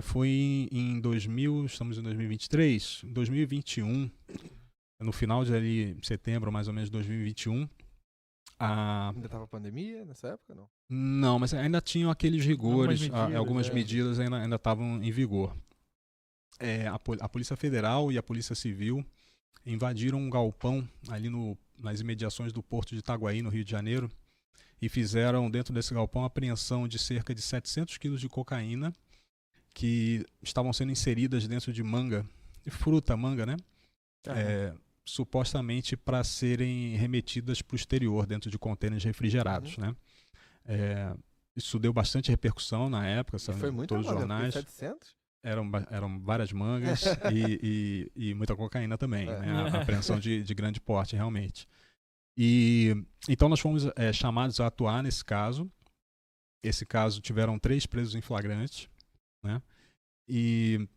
Foi em 2000, estamos em 2023, em 2021, no final de ali, setembro, mais ou menos, de 2021, Ainda tava pandemia nessa época, não? não, mas ainda tinham aqueles rigores, algumas medidas. medidas ainda estavam em vigor. A Polícia Federal e a Polícia Civil invadiram um galpão ali nas imediações do Porto de Itaguaí, no Rio de Janeiro, e fizeram dentro desse galpão a apreensão de cerca de 700 quilos de cocaína que estavam sendo inseridas dentro de manga, de fruta, manga, né? Supostamente para serem remetidas para o exterior dentro de contêineres refrigerados, né? Isso deu bastante repercussão na época, Foi muito todos os jornais. 700? Eram várias mangas e muita cocaína também, né? A apreensão de grande porte, realmente. E então nós fomos chamados a atuar nesse caso. Esse caso tiveram 3 presos em flagrante, né? E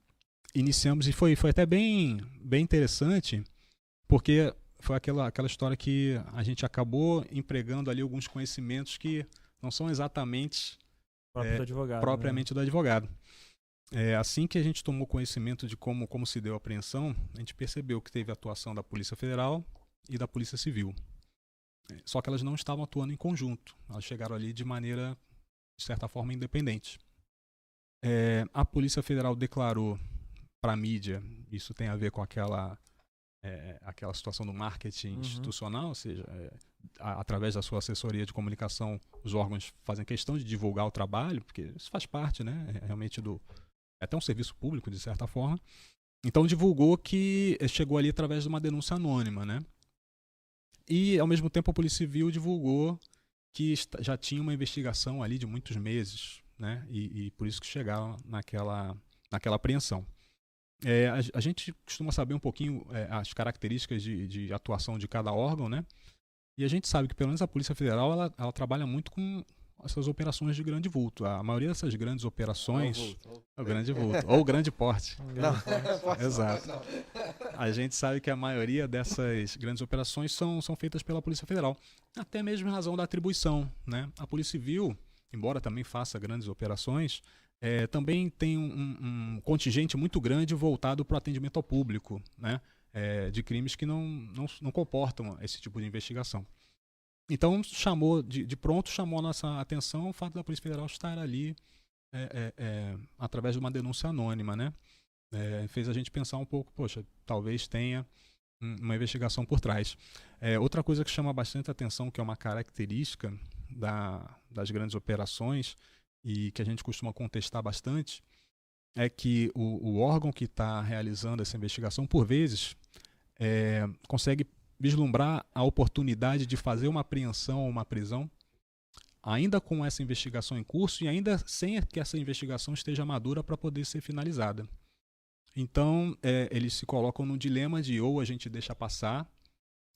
iniciamos, e foi até bem interessante, porque foi aquela história que a gente acabou empregando ali alguns conhecimentos que não são exatamente propriamente do advogado. Assim que a gente tomou conhecimento de como se deu a apreensão, a gente percebeu que teve a atuação da Polícia Federal e da Polícia Civil. Só que elas não estavam atuando em conjunto. Elas chegaram ali de maneira, de certa forma, independente. A Polícia Federal declarou para a mídia, isso tem a ver com aquela situação do marketing institucional, ou seja, através da sua assessoria de comunicação, os órgãos fazem questão de divulgar o trabalho, porque isso faz parte, né, realmente é até um serviço público, de certa forma. Então divulgou que chegou ali através de uma denúncia anônima, né? E, ao mesmo tempo, a Polícia Civil divulgou que já tinha uma investigação ali de muitos meses, né? E por isso que chegaram naquela apreensão. A gente costuma saber um pouquinho as características de atuação de cada órgão, né? E a gente sabe que, pelo menos, a Polícia Federal ela trabalha muito com essas operações de grande vulto. A maioria dessas grandes operações... O grande vulto. Ou o grande porte. Exato. A gente sabe que a maioria dessas grandes operações são feitas pela Polícia Federal. Até mesmo em razão da atribuição, né? A Polícia Civil, embora também faça grandes operações, também tem um contingente muito grande voltado para o atendimento ao público, né? De crimes que não comportam esse tipo de investigação. Então, de pronto, chamou a nossa atenção o fato da Polícia Federal estar ali através de uma denúncia anônima, né? Fez a gente pensar um pouco, poxa, talvez tenha uma investigação por trás. Outra coisa que chama bastante atenção, que é uma característica das grandes operações e que a gente costuma contestar bastante, é que o órgão que está realizando essa investigação, por vezes, consegue vislumbrar a oportunidade de fazer uma apreensão ou uma prisão, ainda com essa investigação em curso e ainda sem que essa investigação esteja madura para poder ser finalizada. Então, eles se colocam no dilema de ou a gente deixa passar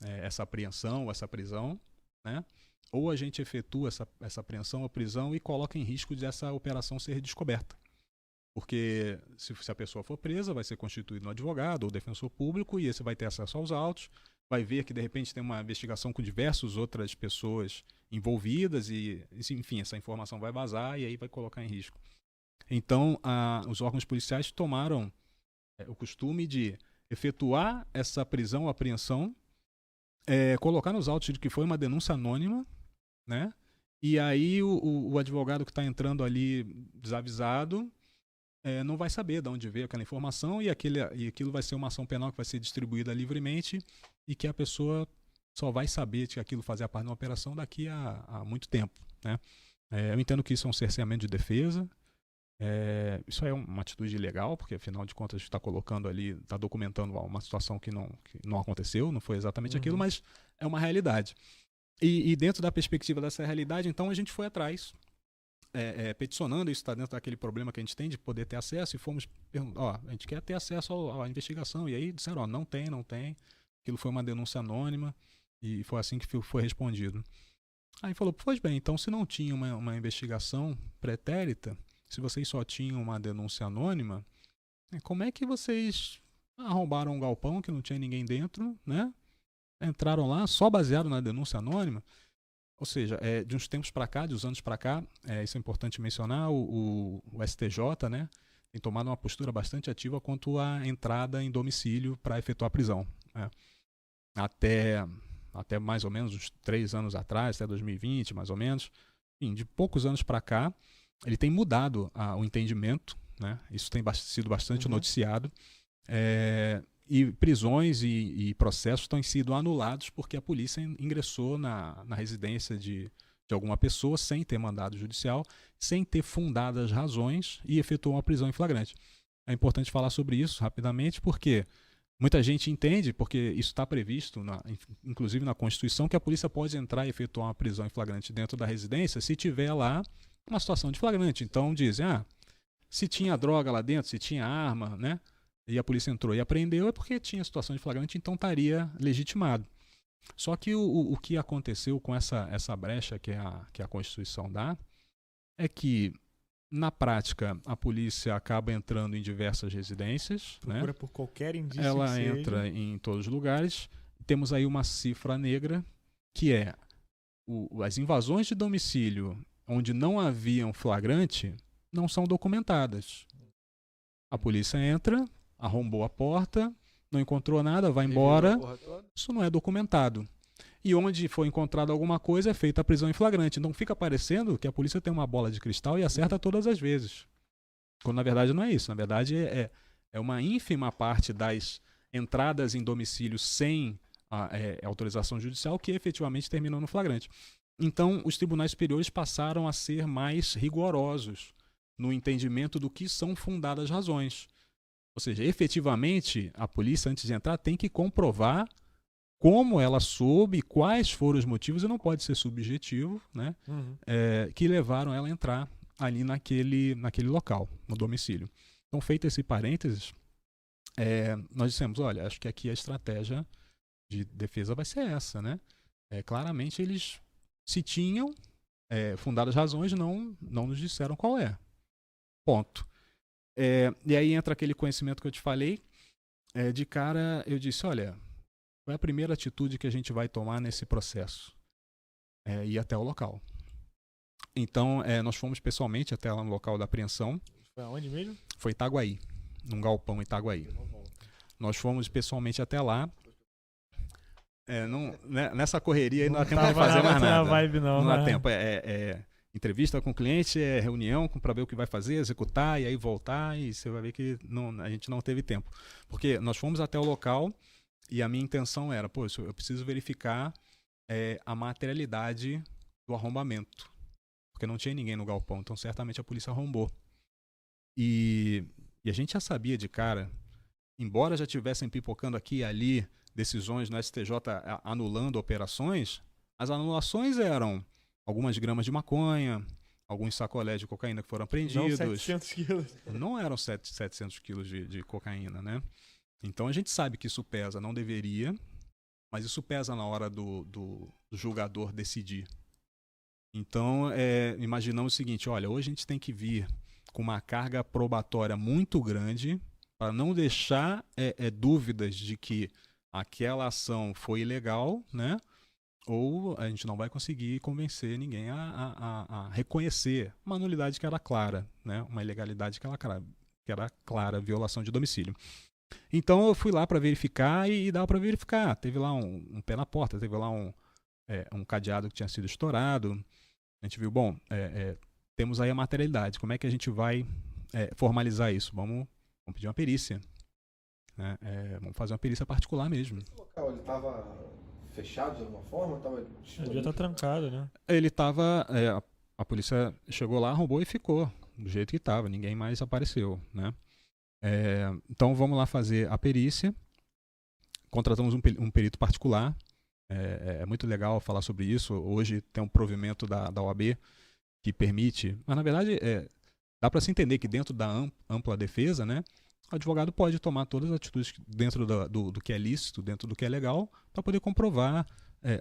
essa apreensão, essa prisão, né? Ou a gente efetua essa apreensão ou prisão e coloca em risco de essa operação ser descoberta. Porque se a pessoa for presa, vai ser constituído um advogado ou defensor público e esse vai ter acesso aos autos, vai ver que de repente tem uma investigação com diversas outras pessoas envolvidas e, enfim, essa informação vai vazar e aí vai colocar em risco. Então, os órgãos policiais tomaram o costume de efetuar essa prisão ou apreensão, colocar nos autos de que foi uma denúncia anônima, né? E aí o advogado que está entrando ali desavisado não vai saber de onde veio aquela informação e aquilo vai ser uma ação penal que vai ser distribuída livremente e que a pessoa só vai saber que aquilo fazia parte de uma operação daqui a muito tempo, né? Eu entendo que isso é um cerceamento de defesa. Isso é uma atitude ilegal, porque afinal de contas está colocando ali, está documentando uma situação que não aconteceu, não foi exatamente aquilo, mas é uma realidade. E dentro da perspectiva dessa realidade, então a gente foi atrás, peticionando, isso está dentro daquele problema que a gente tem de poder ter acesso, e fomos perguntar, a gente quer ter acesso à investigação, e aí disseram, não tem, aquilo foi uma denúncia anônima, e foi assim que foi respondido. Aí falou, pois bem, então se não tinha uma investigação pretérita, se vocês só tinham uma denúncia anônima, como é que vocês arrombaram um galpão que não tinha ninguém dentro, né? Entraram lá só baseado na denúncia anônima? Ou seja, de uns tempos para cá, de uns anos para cá, isso é importante mencionar, o STJ, né, tem tomado uma postura bastante ativa quanto à entrada em domicílio para efetuar a prisão, né? Até mais ou menos uns 3 anos atrás, até 2020, mais ou menos, enfim, de poucos anos para cá, ele tem mudado o entendimento, né? Isso tem sido bastante noticiado, e prisões e processos têm sido anulados porque a polícia ingressou na residência de alguma pessoa sem ter mandado judicial, sem ter fundadas razões e efetuou uma prisão em flagrante. É importante falar sobre isso rapidamente porque muita gente entende, porque isso está previsto, inclusive na Constituição, que a polícia pode entrar e efetuar uma prisão em flagrante dentro da residência se tiver lá uma situação de flagrante. Então dizem, se tinha droga lá dentro, se tinha arma, né? E a polícia entrou e apreendeu, é porque tinha situação de flagrante, então estaria legitimado. Só que o que aconteceu com essa brecha que a Constituição dá é que, na prática, a polícia acaba entrando em diversas residências. Procura, né? por qualquer indício. Ela entra em todos os lugares. Temos aí uma cifra negra, que é as invasões de domicílio onde não haviam flagrante não são documentadas. A polícia entra, arrombou a porta, não encontrou nada, vai embora. Isso não é documentado. E onde foi encontrado alguma coisa é feita a prisão em flagrante. Então fica parecendo que a polícia tem uma bola de cristal e acerta todas as vezes. Quando na verdade não é isso. Na verdade é uma ínfima parte das entradas em domicílio sem autorização judicial que efetivamente terminam no flagrante. Então os tribunais superiores passaram a ser mais rigorosos no entendimento do que são fundadas razões. Ou seja, efetivamente, a polícia, antes de entrar, tem que comprovar como ela soube, quais foram os motivos, e não pode ser subjetivo, né, que levaram ela a entrar ali naquele local, no domicílio. Então, feito esse parênteses, nós dissemos, olha, acho que aqui a estratégia de defesa vai ser essa, né? Claramente, eles, se tinham fundadas razões, não nos disseram qual é. Ponto. E aí entra aquele conhecimento que eu te falei. De cara, eu disse, olha, qual é a primeira atitude que a gente vai tomar nesse processo? Ir até o local. Então, nós fomos pessoalmente até lá no local da apreensão. Foi aonde mesmo? Foi Itaguaí, num galpão em Itaguaí. Nós fomos pessoalmente até lá. Nessa correria aí não dá tempo de fazer mais nada. Não dá tempo. Entrevista com o cliente, reunião para ver o que vai fazer, executar e aí voltar, e você vai ver que a gente não teve tempo. Porque nós fomos até o local e a minha intenção era, eu preciso verificar a materialidade do arrombamento. Porque não tinha ninguém no galpão, então certamente a polícia arrombou. E a gente já sabia de cara, embora já tivessem pipocando aqui e ali decisões no STJ anulando operações, as anulações eram algumas gramas de maconha, alguns sacolés de cocaína que foram apreendidos. Não 700 quilos. Não eram 700 quilos de cocaína, né? Então a gente sabe que isso pesa, não deveria, mas isso pesa na hora do julgador decidir. Então imaginamos o seguinte, olha, hoje a gente tem que vir com uma carga probatória muito grande para não deixar dúvidas de que aquela ação foi ilegal, né? Ou a gente não vai conseguir convencer ninguém a reconhecer uma nulidade que era clara, né? Uma ilegalidade que era clara, violação de domicílio. Então eu fui lá para verificar e dava para verificar. Teve lá um pé na porta, teve lá um cadeado que tinha sido estourado. A gente viu, temos aí a materialidade. Como é que a gente vai formalizar isso? Vamos pedir uma perícia. Né? Vamos fazer uma perícia particular mesmo. Esse local, ele estava fechado de alguma forma? Devia estar trancado, né? Ele estava... a polícia chegou lá, arrombou e ficou do jeito que estava. Ninguém mais apareceu, né? Então vamos lá fazer a perícia. Contratamos um perito particular. É muito legal falar sobre isso. Hoje tem um provimento da OAB que permite... Mas na verdade dá para se entender que dentro da ampla defesa, né? O advogado pode tomar todas as atitudes dentro do que é lícito, dentro do que é legal, para poder comprovar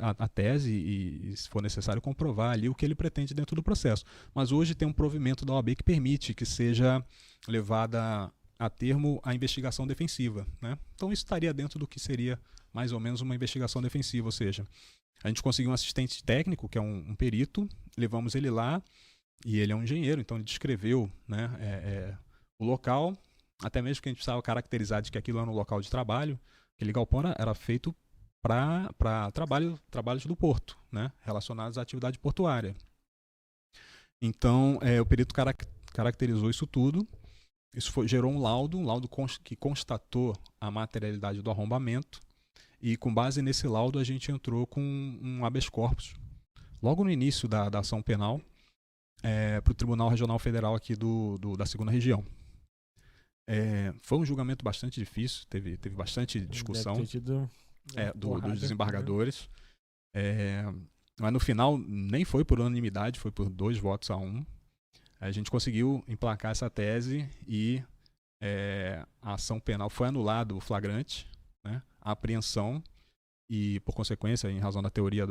a tese e, se for necessário, comprovar ali o que ele pretende dentro do processo. Mas hoje tem um provimento da OAB que permite que seja levada a termo a investigação defensiva, né? Então isso estaria dentro do que seria mais ou menos uma investigação defensiva, ou seja, a gente conseguiu um assistente técnico, que é um perito, levamos ele lá, e ele é um engenheiro, então ele descreveu, né, o local, até mesmo que a gente precisava caracterizar de que aquilo era um local de trabalho. Aquele galpão era feito para trabalhos do porto, né, relacionados à atividade portuária. Então, o perito caracterizou isso tudo. Isso gerou um laudo que constatou a materialidade do arrombamento. E com base nesse laudo a gente entrou com um habeas corpus, logo no início da ação penal, para o Tribunal Regional Federal aqui da 2ª Região. Foi um julgamento bastante difícil, teve bastante discussão dos desembargadores. Mas no final nem foi por unanimidade, foi por 2 votos a 1. A gente conseguiu emplacar essa tese e a ação penal foi anulado o flagrante, né, a apreensão e, por consequência, em razão da teoria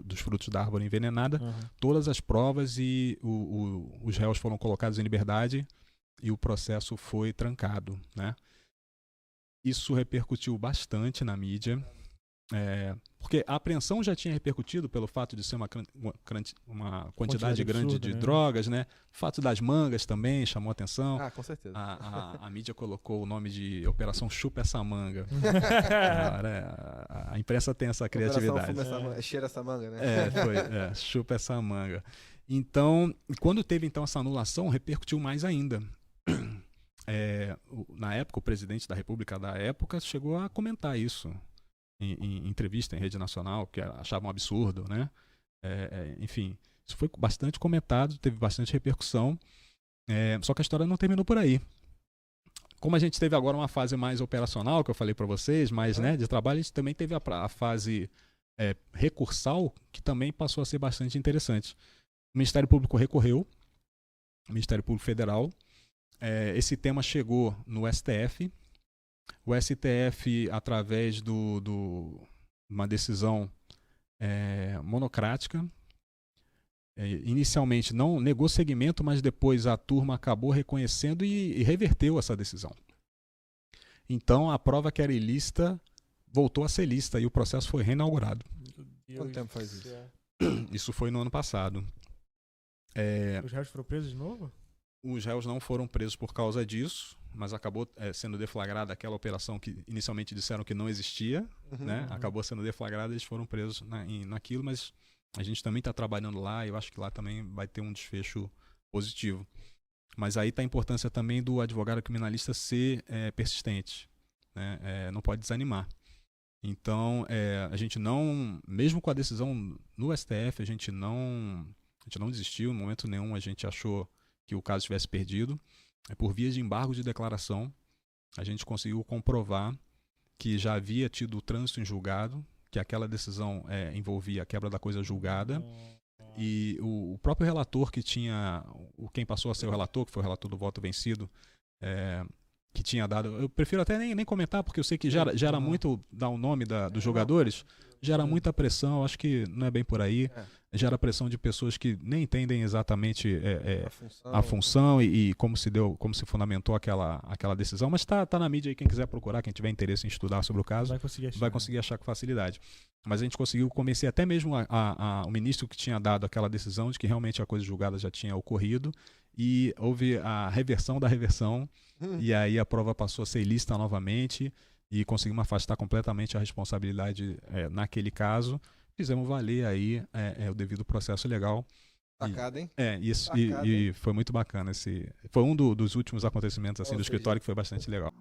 dos frutos da árvore envenenada, todas as provas e os réus foram colocados em liberdade e o processo foi trancado, né? Isso repercutiu bastante na mídia, porque a apreensão já tinha repercutido pelo fato de ser uma quantidade grande absurda, de né? drogas, né? O fato das mangas também chamou atenção. Com certeza. A mídia colocou o nome de Operação Chupa Essa Manga. A imprensa tem essa criatividade. Cheira essa manga, né? Chupa essa manga. Então, quando teve então essa anulação, repercutiu mais ainda. Na época, o presidente da República da época chegou a comentar isso em entrevista em rede nacional, que achava um absurdo, né? Enfim, isso foi bastante comentado, teve bastante repercussão, só que a história não terminou por aí. Como a gente teve agora uma fase mais operacional, que eu falei para vocês, mais de trabalho, a gente também teve a fase recursal, que também passou a ser bastante interessante. O Ministério Público recorreu, o Ministério Público Federal. Esse tema chegou no STF. O STF, através de uma decisão monocrática, inicialmente não negou seguimento, mas depois a turma acabou reconhecendo e reverteu essa decisão. Então, a prova que era ilícita voltou a ser lícita e o processo foi reinaugurado. Quanto tempo faz isso? Isso foi no ano passado. Os réus foram presos de novo? Os réus não foram presos por causa disso, mas acabou sendo deflagrada aquela operação que inicialmente disseram que não existia, né? Acabou sendo deflagrada e eles foram presos naquilo, mas a gente também está trabalhando lá e eu acho que lá também vai ter um desfecho positivo. Mas aí está a importância também do advogado criminalista ser persistente, né? Não pode desanimar. Então, a gente não, mesmo com a decisão no STF, a gente não desistiu, em momento nenhum a gente achou que o caso tivesse perdido. Por via de embargo de declaração, a gente conseguiu comprovar que já havia tido trânsito em julgado, que aquela decisão envolvia a quebra da coisa julgada, e o próprio relator que tinha, quem passou a ser o relator, que foi o relator do voto vencido, que tinha dado, eu prefiro até nem comentar, porque eu sei que gera muito, dar o nome dos jogadores, gera muita pressão, acho que não é bem por aí, gera pressão de pessoas que nem entendem exatamente a função e como se fundamentou aquela decisão, mas está na mídia aí, quem quiser procurar, quem tiver interesse em estudar sobre o caso, vai conseguir achar com facilidade. Mas a gente conseguiu convencer até mesmo o ministro que tinha dado aquela decisão de que realmente a coisa julgada já tinha ocorrido e houve a reversão da reversão e aí a prova passou a ser ilícita novamente e conseguimos afastar completamente a responsabilidade naquele caso. Fizemos valer aí o devido processo legal. Sacada, hein? E foi muito bacana. Foi um dos últimos acontecimentos assim, do escritório que foi bastante legal.